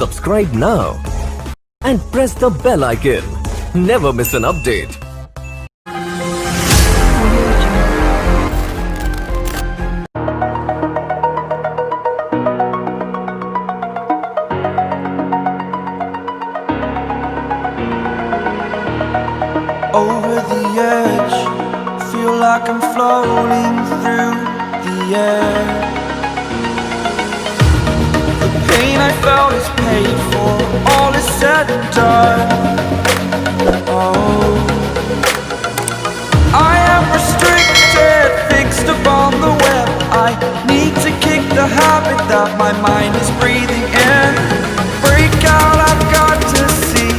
Subscribe now and press the bell icon. Never miss an update. Over the edge, feel like I'm floating through the air. The pain I felt is paid for, all is said and done. Oh, I am restricted, fixed upon the web. I need to kick the habit that my mind is breathing in. Break out, I've got to see.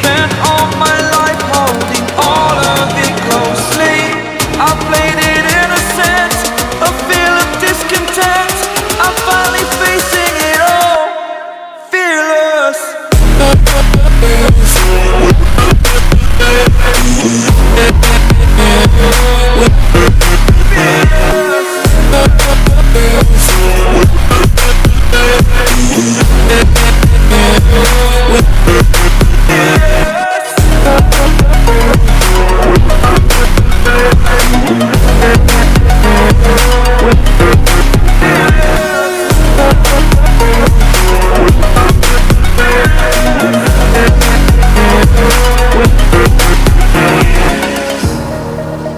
Spent all my life holding all of it closely. I played it innocent, a feel of discontent. I'm finally facing it all, fearless.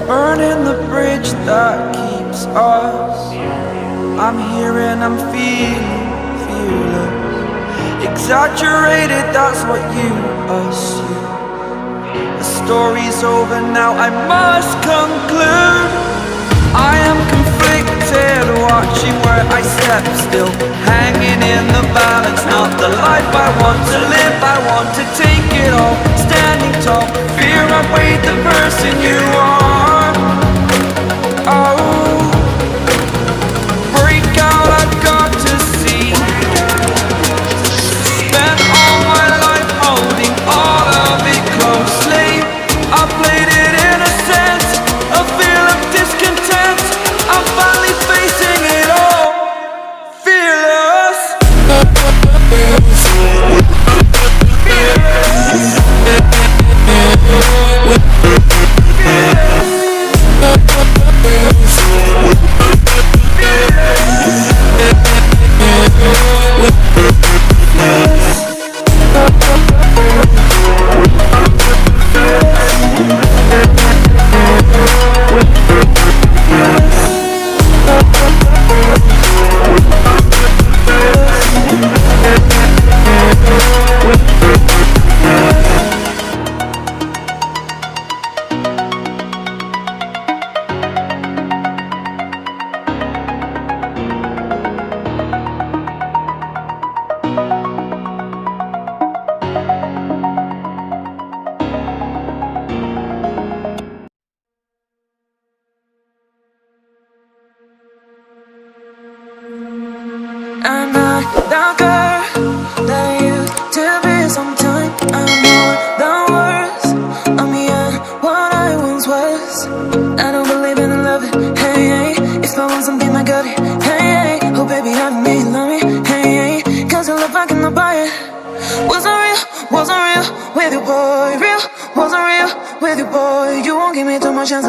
Burning the bridge that keeps us. I'm here and I'm feeling fearless. Exaggerated, that's what you assume. The story's over now, I must conclude. I am conflicted, watching where I step still, hanging in the balance. Not the life I want to live, I want to take it all. Standing tall, fear I've weighed the person you are. Oh, break out, I've got to see. Spent all my life holding all of it closely. I played it innocent, a feel of discontent. I'm finally facing it all, fearless. I'm not the girl that used to be sometime. I'm more than words. I'm beyond what I once was. I don't believe in love it, hey, hey. If I want something, I got it, hey, hey. Oh baby, I need love me, hey, hey. Cause your love, I cannot buy it. Wasn't real with you boy. Real, wasn't real with you boy. You won't give me too much chance.